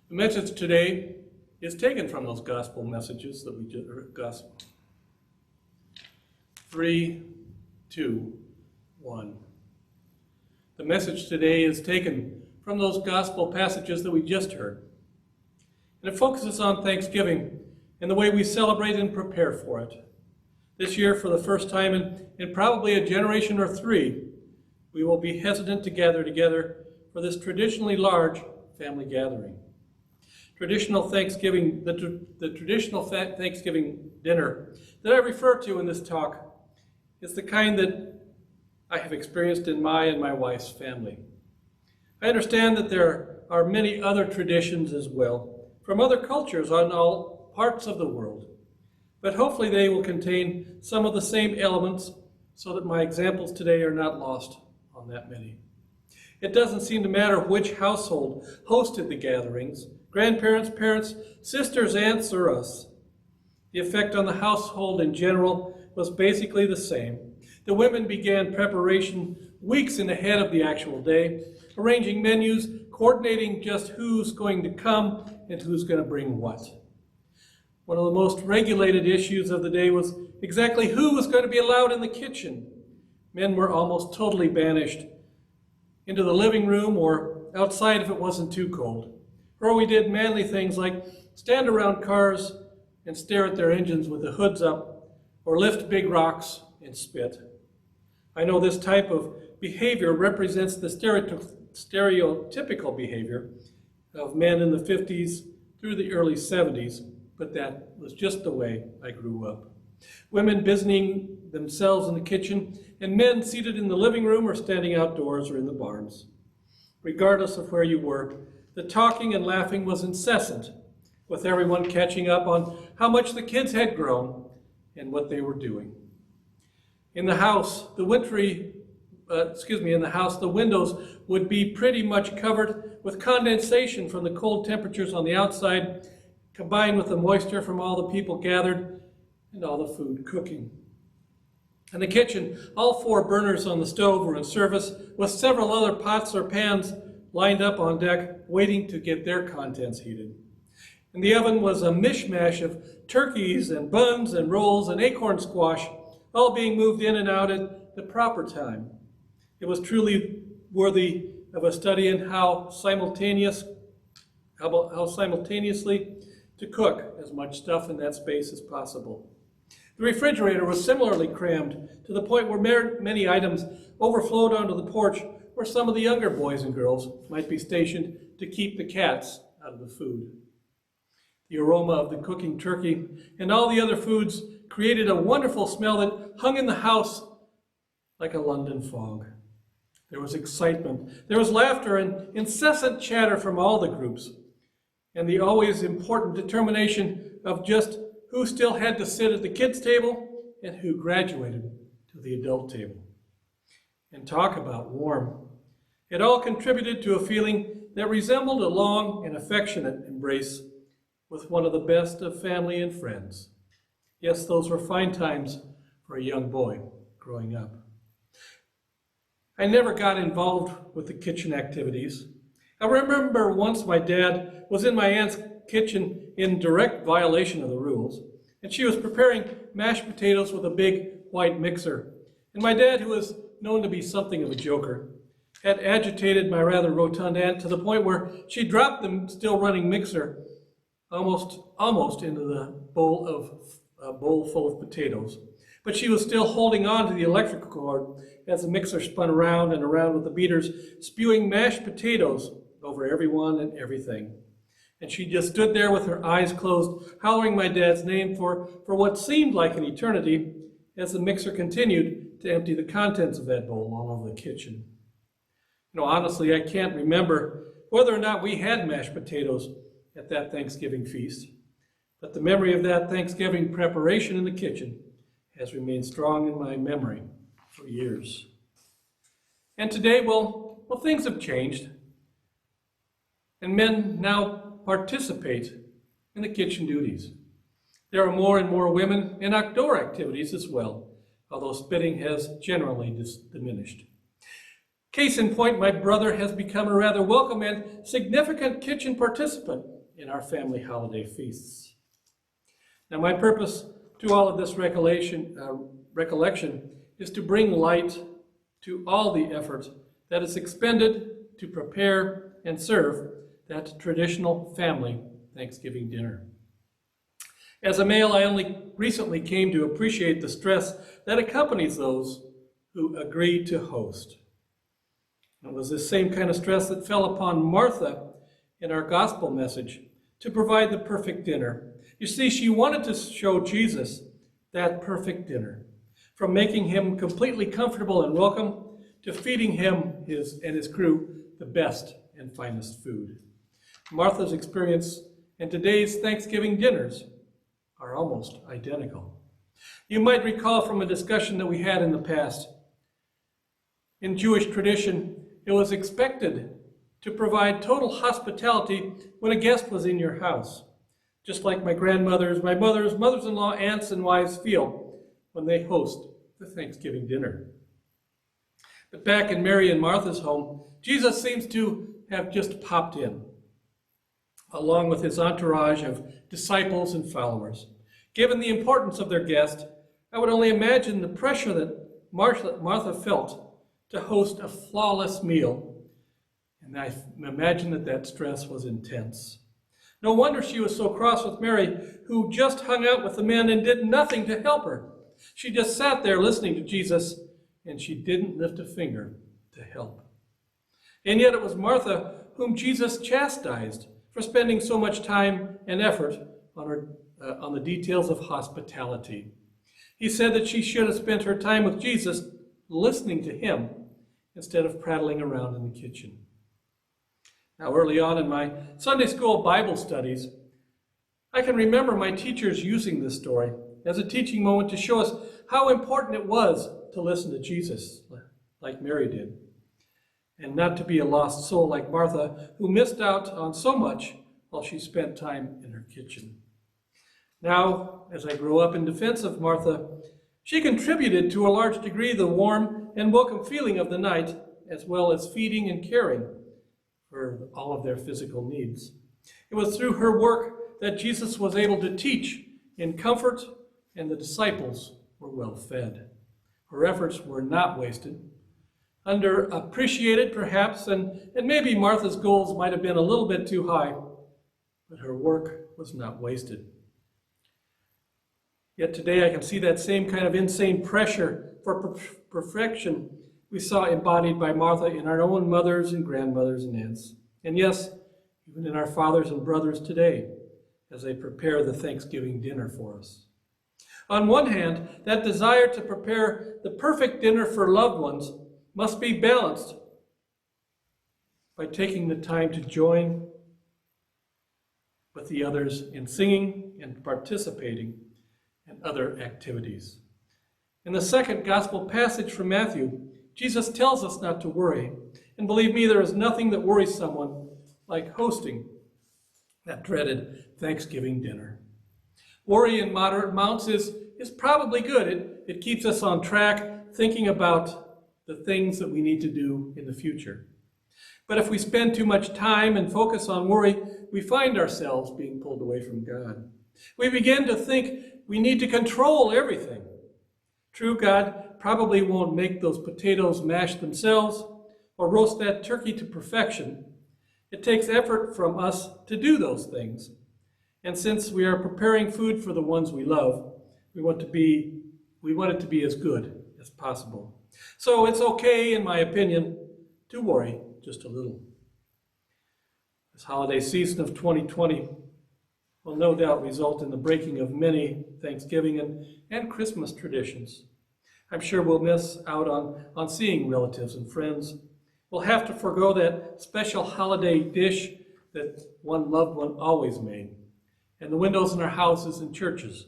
The message today is taken from those gospel messages that we just heard. Gospel. 3, 2, 1. The message today is taken from those gospel passages that we just heard. And it focuses on Thanksgiving and the way we celebrate and prepare for it. This year, for the first time in probably a generation or three, we will be hesitant to gather together for this traditionally large family gathering. The traditional Thanksgiving dinner that I refer to in this talk is the kind that I have experienced in my and my wife's family. I understand that there are many other traditions as well, from other cultures on all parts of the world, but hopefully they will contain some of the same elements so that my examples today are not lost on that many. It doesn't seem to matter which household hosted the gatherings, grandparents, parents, sisters, aunts, or us. The effect on the household in general was basically the same. The women began preparation weeks in ahead of the actual day, arranging menus, coordinating just who's going to come and who's going to bring what. One of the most regulated issues of the day was exactly who was going to be allowed in the kitchen. Men were almost totally banished into the living room or outside if it wasn't too cold. Or we did manly things like stand around cars and stare at their engines with the hoods up, or lift big rocks and spit. I know this type of behavior represents the stereotypical behavior of men in the 50s through the early 70s, but that was just the way I grew up. Women busying themselves in the kitchen, and men seated in the living room or standing outdoors or in the barns. Regardless of where you were, the talking and laughing was incessant, with everyone catching up on how much the kids had grown and what they were doing. In the house, the windows would be pretty much covered with condensation from the cold temperatures on the outside, combined with the moisture from all the people gathered and all the food cooking. In the kitchen, all 4 burners on the stove were in service, with several other pots or pans lined up on deck, waiting to get their contents heated. In the oven was a mishmash of turkeys and buns and rolls and acorn squash, all being moved in and out at the proper time. It was truly worthy of a study in how simultaneously to cook as much stuff in that space as possible. The refrigerator was similarly crammed to the point where many items overflowed onto the porch where some of the younger boys and girls might be stationed to keep the cats out of the food. The aroma of the cooking turkey and all the other foods created a wonderful smell that hung in the house like a London fog. There was excitement, there was laughter and incessant chatter from all the groups, and the always important determination of just who still had to sit at the kids' table and who graduated to the adult table. And talk about warm. It all contributed to a feeling that resembled a long and affectionate embrace with one of the best of family and friends. Yes, those were fine times for a young boy growing up. I never got involved with the kitchen activities. I remember once my dad was in my aunt's kitchen in direct violation of the rules, and she was preparing mashed potatoes with a big white mixer. And my dad, who was known to be something of a joker, had agitated my rather rotund aunt to the point where she dropped the still running mixer almost into the bowl full of potatoes. But she was still holding on to the electrical cord as the mixer spun around and around with the beaters, spewing mashed potatoes over everyone and everything. And she just stood there with her eyes closed, hollering my dad's name for what seemed like an eternity as the mixer continued to empty the contents of that bowl all over the kitchen. Honestly, I can't remember whether or not we had mashed potatoes at that Thanksgiving feast, but the memory of that Thanksgiving preparation in the kitchen has remained strong in my memory for years. And today, well, things have changed, and men now participate in the kitchen duties. There are more and more women in outdoor activities as well, although spitting has generally diminished. Case in point, my brother has become a rather welcome and significant kitchen participant in our family holiday feasts. Now, my purpose to all of this recollection is to bring light to all the effort that is expended to prepare and serve that traditional family Thanksgiving dinner. As a male, I only recently came to appreciate the stress that accompanies those who agree to host. It was this same kind of stress that fell upon Martha in our gospel message to provide the perfect dinner. You see, she wanted to show Jesus that perfect dinner, from making him completely comfortable and welcome to feeding him and his crew the best and finest food. Martha's experience and today's Thanksgiving dinners are almost identical. You might recall from a discussion that we had in the past. In Jewish tradition, it was expected to provide total hospitality when a guest was in your house, just like my grandmothers, my mothers, mothers-in-law, aunts, and wives feel when they host the Thanksgiving dinner. But back in Mary and Martha's home, Jesus seems to have just popped in, along with his entourage of disciples and followers. Given the importance of their guest, I would only imagine the pressure that Martha felt to host a flawless meal, and I imagine that stress was intense. No wonder she was so cross with Mary, who just hung out with the men and did nothing to help her. She just sat there listening to Jesus, and she didn't lift a finger to help. And yet it was Martha whom Jesus chastised for spending so much time and effort on the details of hospitality. He said that she should have spent her time with Jesus listening to him instead of prattling around in the kitchen. Now, early on in my Sunday school Bible studies, I can remember my teachers using this story as a teaching moment to show us how important it was to listen to Jesus, like Mary did, and not to be a lost soul like Martha, who missed out on so much while she spent time in her kitchen. Now, as I grow up in defense of Martha, she contributed to a large degree the warm and welcome feeling of the night, as well as feeding and caring for all of their physical needs. It was through her work that Jesus was able to teach in comfort, and the disciples were well fed. Her efforts were not wasted. Underappreciated, perhaps, and maybe Martha's goals might have been a little bit too high, but her work was not wasted. Yet today I can see that same kind of insane pressure for perfection we saw embodied by Martha in our own mothers and grandmothers and aunts. And yes, even in our fathers and brothers today, as they prepare the Thanksgiving dinner for us. On one hand, that desire to prepare the perfect dinner for loved ones must be balanced by taking the time to join with the others in singing and participating in other activities. In the second gospel passage from Matthew, Jesus tells us not to worry. And believe me, there is nothing that worries someone like hosting that dreaded Thanksgiving dinner. Worry in moderate amounts is probably good. It keeps us on track, thinking about the things that we need to do in the future. But if we spend too much time and focus on worry, we find ourselves being pulled away from God. We begin to think we need to control everything. True, God probably won't make those potatoes mash themselves or roast that turkey to perfection. It takes effort from us to do those things. And since we are preparing food for the ones we love, we want it to be as good as possible. So it's okay, in my opinion, to worry just a little. This holiday season of 2020 will no doubt result in the breaking of many Thanksgiving and Christmas traditions. I'm sure we'll miss out on seeing relatives and friends. We'll have to forego that special holiday dish that one loved one always made. And the windows in our houses and churches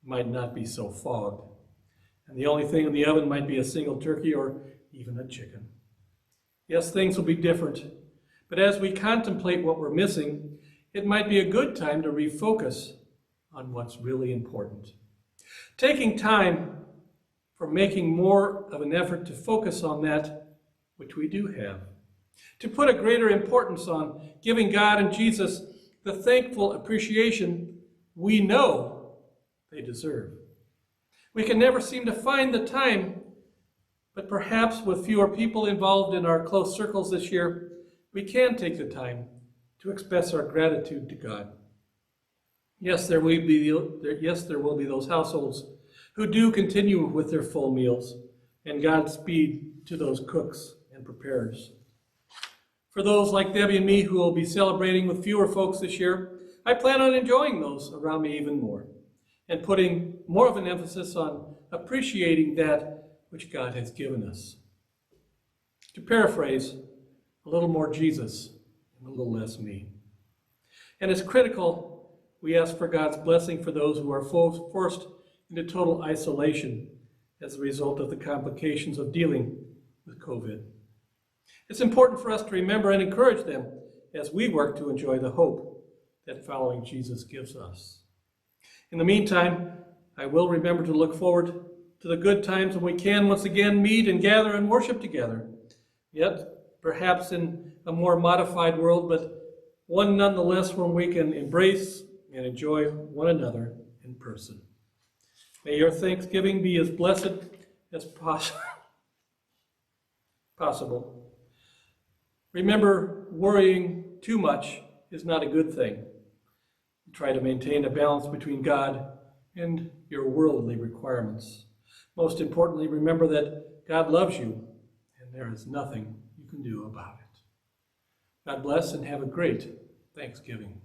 might not be so fogged. And the only thing in the oven might be a single turkey or even a chicken. Yes, things will be different. But as we contemplate what we're missing, it might be a good time to refocus on what's really important. Taking time for making more of an effort to focus on that which we do have. To put a greater importance on giving God and Jesus the thankful appreciation we know they deserve. We can never seem to find the time, but perhaps with fewer people involved in our close circles this year, we can take the time to express our gratitude to God. Yes, there will be those households who do continue with their full meals, and Godspeed to those cooks and preparers. For those like Debbie and me who will be celebrating with fewer folks this year, I plan on enjoying those around me even more and putting more of an emphasis on appreciating that which God has given us. To paraphrase, a little more Jesus and a little less me. And it's critical we ask for God's blessing for those who are forced into total isolation as a result of the complications of dealing with COVID. It's important for us to remember and encourage them as we work to enjoy the hope that following Jesus gives us. In the meantime, I will remember to look forward to the good times when we can once again meet and gather and worship together. Yet, perhaps in a more modified world, but one nonetheless when we can embrace and enjoy one another in person. May your Thanksgiving be as blessed as possible. Remember, worrying too much is not a good thing. Try to maintain a balance between God and your worldly requirements. Most importantly, remember that God loves you, and there is nothing you can do about it. God bless and have a great Thanksgiving.